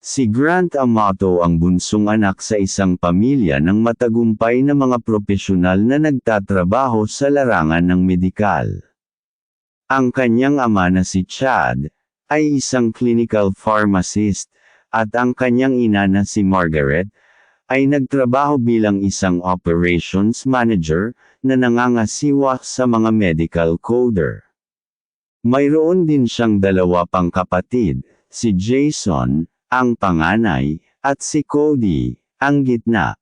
Si Grant Amato ang bunsong anak sa isang pamilya ng matagumpay na mga propesyonal na nagtatrabaho sa larangan ng medikal. Ang kanyang ama na si Chad, ay isang clinical pharmacist, at ang kanyang ina na si Margaret, ay nagtrabaho bilang isang operations manager, na nangangasiwa sa mga medical coder. Mayroon din siyang dalawa pang kapatid, si Jason, ang panganay, at si Cody, ang gitna.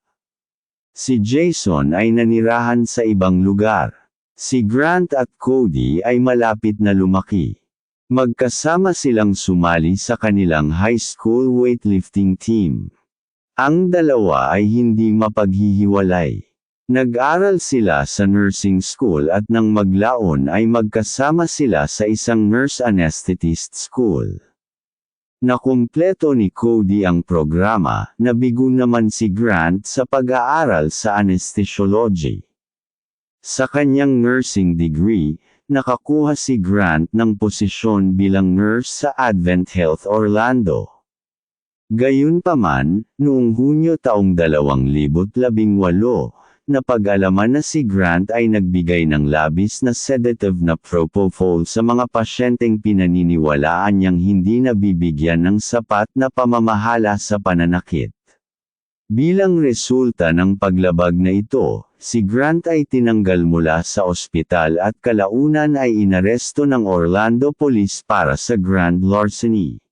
Si Jason ay nanirahan sa ibang lugar. Si Grant at Cody ay malapit na lumaki. Magkasama silang sumali sa kanilang high school weightlifting team. Ang dalawa ay hindi mapaghihiwalay. Nag-aral sila sa nursing school at nang maglaon ay magkasama sila sa isang nurse anesthetist school. Nakumpleto ni Cody ang programa, nabigo naman si Grant sa pag-aaral sa anesthesiology. Sa kanyang nursing degree, nakakuha si Grant ng posisyon bilang nurse sa Advent Health Orlando. Gayunpaman, noong Hunyo taong 2018, napag-alaman na si Grant ay nagbigay ng labis na sedative na propofol sa mga pasyenteng pinaniniwalaan niyang hindi nabibigyan ng sapat na pamamahala sa pananakit. Bilang resulta ng paglabag na ito, si Grant ay tinanggal mula sa ospital at kalaunan ay inaresto ng Orlando Police para sa grand larceny.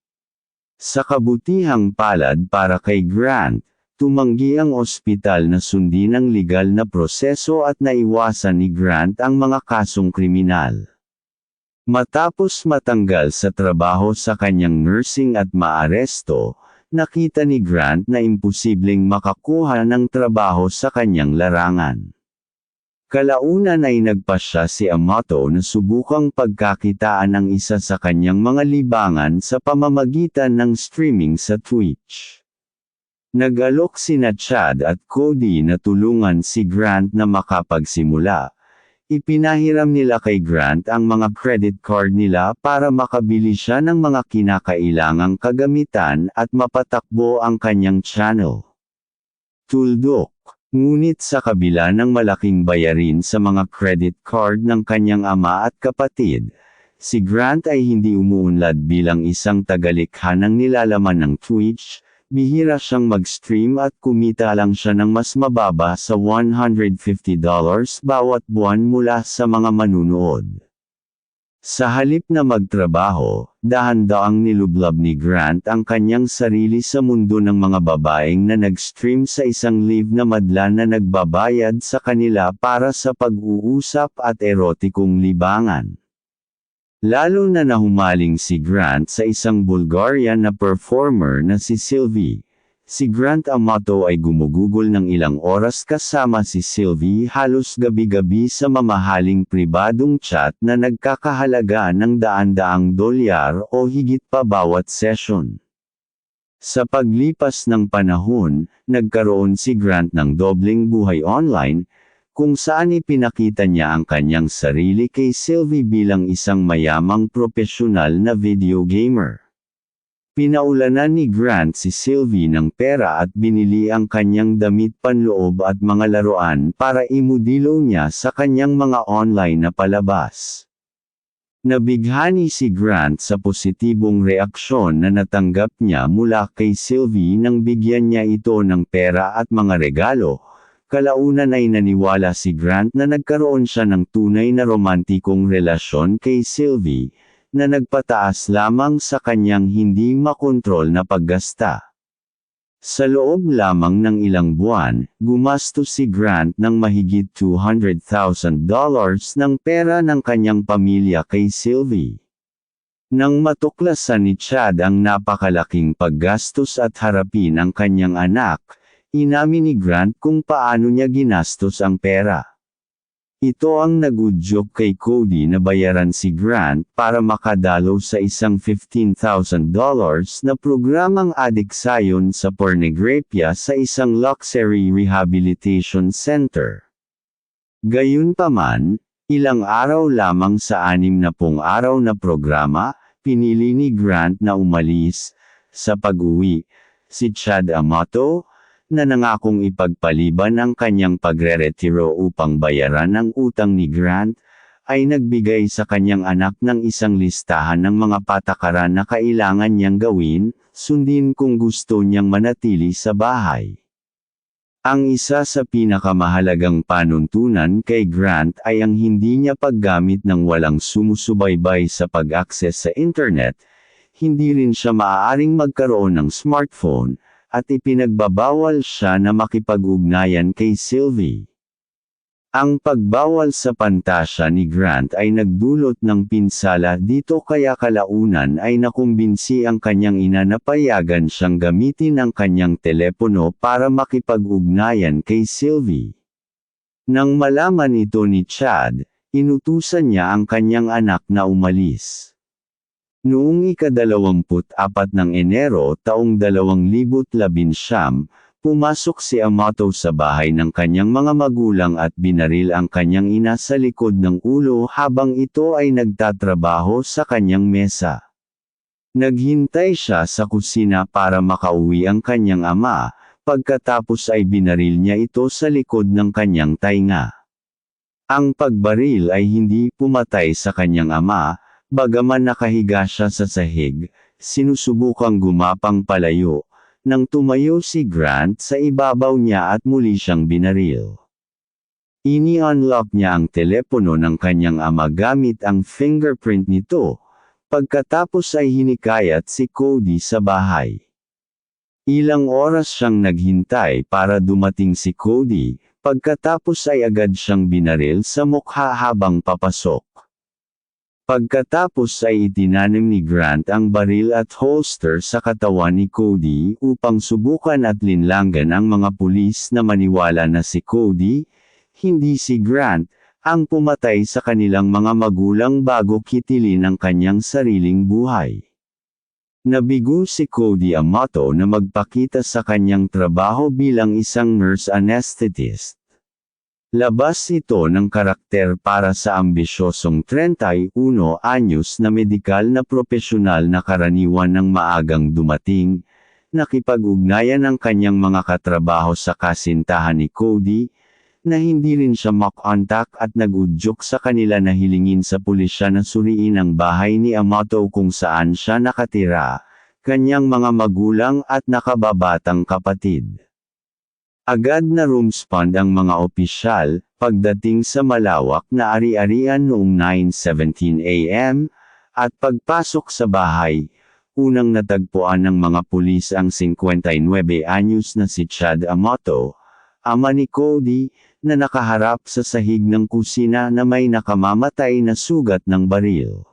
Sa kabutihang palad para kay Grant, tumanggi ang ospital na sundin ang legal na proseso at naiwasan ni Grant ang mga kasong kriminal. Matapos matanggal sa trabaho sa kanyang nursing at maaresto, nakita ni Grant na imposibleng makakuha ng trabaho sa kanyang larangan. Kalaunan ay nagpasya si Amato na subukang pagkakitaan ang isa sa kanyang mga libangan sa pamamagitan ng streaming sa Twitch. Nag-alok sina Chad at Cody na tulungan si Grant na makapagsimula. Ipinahiram nila kay Grant ang mga credit card nila para makabili siya ng mga kinakailangang kagamitan at mapatakbo ang kanyang channel. Tuldok. Ngunit sa kabila ng malaking bayarin sa mga credit card ng kanyang ama at kapatid, si Grant ay hindi umuunlad bilang isang tagalikha ng nilalaman ng Twitch. Bihira siyang mag-stream at kumita lang siya ng mas mababa sa $150 bawat buwan mula sa mga manunood. Sa halip na magtrabaho, dahan-daang nilublab ni Grant ang kanyang sarili sa mundo ng mga babaeng na nag-stream sa isang live na madla na nagbabayad sa kanila para sa pag-uusap at erotikong libangan. Lalo na nahumaling si Grant sa isang Bulgarian na performer na si Sylvie. Si Grant Amato ay gumugugol ng ilang oras kasama si Sylvie halos gabi-gabi sa mamahaling pribadong chat na nagkakahalaga ng daan-daang dolyar o higit pa bawat session. Sa paglipas ng panahon, nagkaroon si Grant ng dobleng buhay online, kung saan ipinakita niya ang kanyang sarili kay Sylvie bilang isang mayamang propesyonal na video gamer. Pinaulanan ni Grant si Sylvie ng pera at binili ang kanyang damit panloob at mga laruan para imodelo niya sa kanyang mga online na palabas. Nabighani si Grant sa positibong reaksyon na natanggap niya mula kay Sylvie nang bigyan niya ito ng pera at mga regalo. Kalaunan ay naniwala si Grant na nagkaroon siya ng tunay na romantikong relasyon kay Sylvie, na nagpataas lamang sa kanyang hindi makontrol na paggasta. Sa loob lamang ng ilang buwan, gumastos si Grant ng mahigit $200,000 ng pera ng kanyang pamilya kay Sylvie. Nang matuklasan ni Chad ang napakalaking paggastos at harapin ang kanyang anak, inamin ni Grant kung paano niya ginastos ang pera. Ito ang nagudyok kay Cody na bayaran si Grant para makadalo sa isang $15,000 na programang adiksayon sa pornografya sa isang luxury rehabilitation center. Gayunpaman, ilang araw lamang sa 60 araw na programa, pinili ni Grant na umalis, Sa pag-uwi, si Chad Amato, na nangakong ipagpaliban ang kanyang pagreretiro upang bayaran ang utang ni Grant, ay nagbigay sa kanyang anak ng isang listahan ng mga patakaran na kailangan niyang gawin, sundin kung gusto niyang manatili sa bahay. Ang isa sa pinakamahalagang panuntunan kay Grant ay ang hindi niya paggamit ng walang sumusubaybay sa pag-access sa internet, hindi rin siya maaaring magkaroon ng smartphone, at ipinagbabawal siya na makipag-ugnayan kay Sylvie. Ang pagbawal sa pantasya ni Grant ay nagdulot ng pinsala dito kaya kalaunan ay nakumbinsi ang kanyang ina na payagan siyang gamitin ang kanyang telepono para makipag-ugnayan kay Sylvie. Nang malaman ito ni Chad, inutusan niya ang kanyang anak na umalis. Noong ika-24 ng Enero taong 2019, pumasok si Amato sa bahay ng kanyang mga magulang at binaril ang kanyang ina sa likod ng ulo habang ito ay nagtatrabaho sa kanyang mesa. Naghintay siya sa kusina para makauwi ang kanyang ama, pagkatapos ay binaril niya ito sa likod ng kanyang tainga. Ang pagbaril ay hindi pumatay sa kanyang ama, bagaman nakahiga siya sa sahig, sinusubukang gumapang palayo, nang tumayo si Grant sa ibabaw niya at muli siyang binaril. Ini-unlock niya ang telepono ng kanyang ama gamit ang fingerprint nito, pagkatapos ay hinikayat si Cody sa bahay. Ilang oras siyang naghintay para dumating si Cody, pagkatapos ay agad siyang binaril sa mukha habang papasok. Pagkatapos ay itinanim ni Grant ang baril at holster sa katawan ni Cody upang subukan at linlanggan ang mga pulis na maniwala na si Cody, hindi si Grant, ang pumatay sa kanilang mga magulang bago kitilin ang kanyang sariling buhay. Nabigo si Cody Amato na magpakita sa kanyang trabaho bilang isang nurse anesthetist. Labas ito ng karakter para sa ambisyosong 31 anyos na medikal na propesyonal na karaniwan ng maagang dumating, nakipag-ugnayan ang kanyang mga katrabaho sa kasintahan ni Cody, na hindi rin siya mock-contact at nag-udyok sa kanila na hilingin sa pulisya na suriin ang bahay ni Amato kung saan siya nakatira, kanyang mga magulang at nakababatang kapatid. Agad na rumspond ang mga opisyal, pagdating sa malawak na ari-arian noong 9:17 a.m., at pagpasok sa bahay, unang natagpuan ng mga pulis ang 59 anyos na si Chad Amato, ama ni Cody, na nakaharap sa sahig ng kusina na may nakamamatay na sugat ng baril.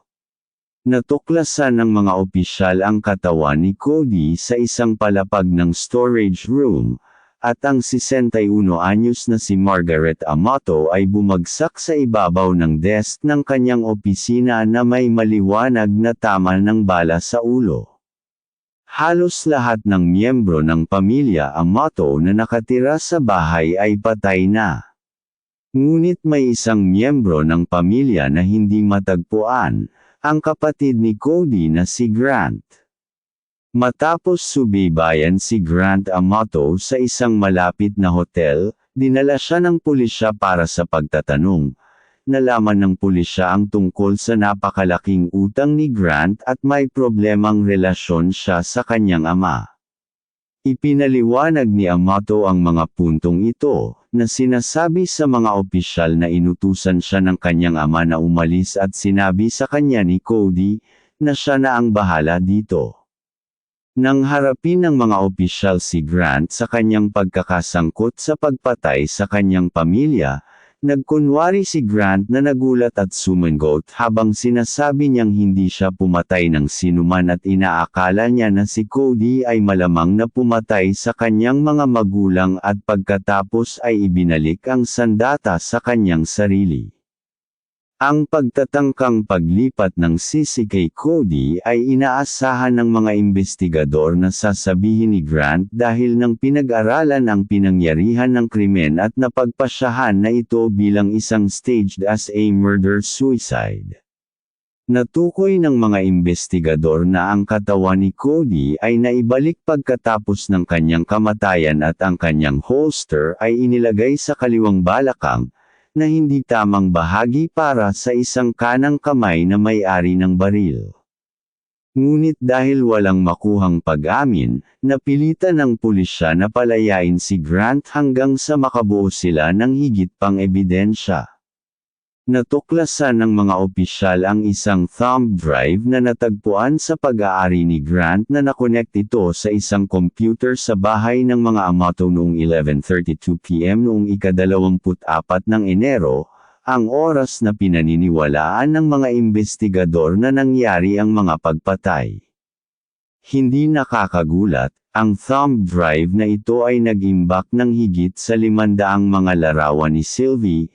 Natuklasan ng mga opisyal ang katawan ni Cody sa isang palapag ng storage room, at ang 61 anyos na si Margaret Amato ay bumagsak sa ibabaw ng desk ng kanyang opisina na may maliwanag na tama ng bala sa ulo. Halos lahat ng miyembro ng pamilya Amato na nakatira sa bahay ay patay na. Ngunit may isang miyembro ng pamilya na hindi matagpuan, ang kapatid ni Cody na si Grant. Matapos subaybayan si Grant Amato sa isang malapit na hotel, dinala siya ng pulisya para sa pagtatanong. Nalaman ng pulisya ang tungkol sa napakalaking utang ni Grant at may problemang relasyon siya sa kanyang ama. Ipinaliwanag ni Amato ang mga puntong ito, na sinasabi sa mga opisyal na inutusan siya ng kanyang ama na umalis at sinabi sa kanya ni Cody, na siya na ang bahala dito. Nang harapin ng mga opisyal si Grant sa kanyang pagkakasangkot sa pagpatay sa kanyang pamilya, nagkunwari si Grant na nagulat at sumangot habang sinasabi niyang hindi siya pumatay ng sinuman at inaakala niya na si Cody ay malamang na pumatay sa kanyang mga magulang at pagkatapos ay ibinalik ang sandata sa kanyang sarili. Ang pagtatangkang paglipat ng sisi kay Cody ay inaasahan ng mga investigador na sasabihin ni Grant dahil nang pinag-aralan ang pinangyarihan ng krimen at napagpasyahan na ito bilang isang staged as a murder-suicide. Natukoy ng mga investigador na ang katawan ni Cody ay naibalik pagkatapos ng kanyang kamatayan at ang kanyang holster ay inilagay sa kaliwang balakang, na hindi tamang bahagi para sa isang kanang kamay na may-ari ng baril. Ngunit dahil walang makuhang pag-amin, napilitan ng pulisya na palayain si Grant hanggang sa makabuo sila ng higit pang ebidensya. Natuklasan ng mga opisyal ang isang thumb drive na natagpuan sa pag-aari ni Grant na nakonect ito sa isang computer sa bahay ng mga Amato noong 11:32 p.m. noong ika-24 ng Enero, ang oras na pinaniniwalaan ng mga investigador na nangyari ang mga pagpatay. Hindi nakakagulat, ang thumb drive na ito ay nag-imbak ng higit sa 500 mga larawan ni Sylvie,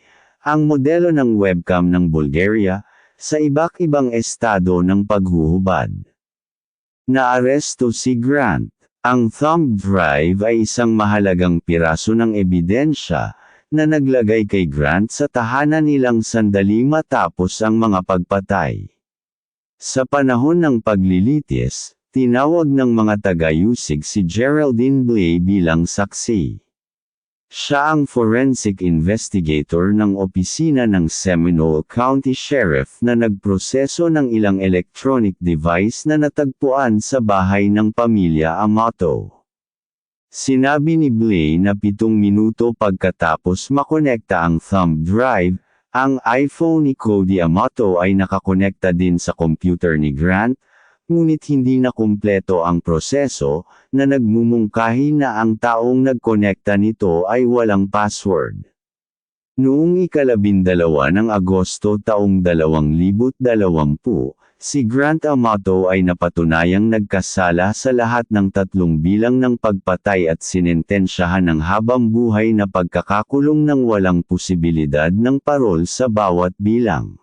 ang modelo ng webcam ng Bulgaria, sa iba't ibang estado ng paghuhubad. Naaresto si Grant. Ang thumb drive ay isang mahalagang piraso ng ebidensya, na naglagay kay Grant sa tahanan ilang sandali matapos ang mga pagpatay. Sa panahon ng paglilitis, tinawag ng mga taga-usig si Geraldine Blay bilang saksi. Siya ang forensic investigator ng opisina ng Seminole County Sheriff na nagproseso ng ilang electronic device na natagpuan sa bahay ng pamilya Amato. Sinabi ni Blay na 7 minuto pagkatapos makonekta ang thumb drive, ang iPhone ni Cody Amato ay nakakonekta din sa computer ni Grant, ngunit hindi na kumpleto ang proseso, na nagmumungkahi na ang taong nagkonekta nito ay walang password. Noong ika-12 ng Agosto taong 2020, si Grant Amato ay napatunayang nagkasala sa lahat ng 3 bilang ng pagpatay at sinentensyahan ng habang buhay na pagkakakulong ng walang posibilidad ng parol sa bawat bilang.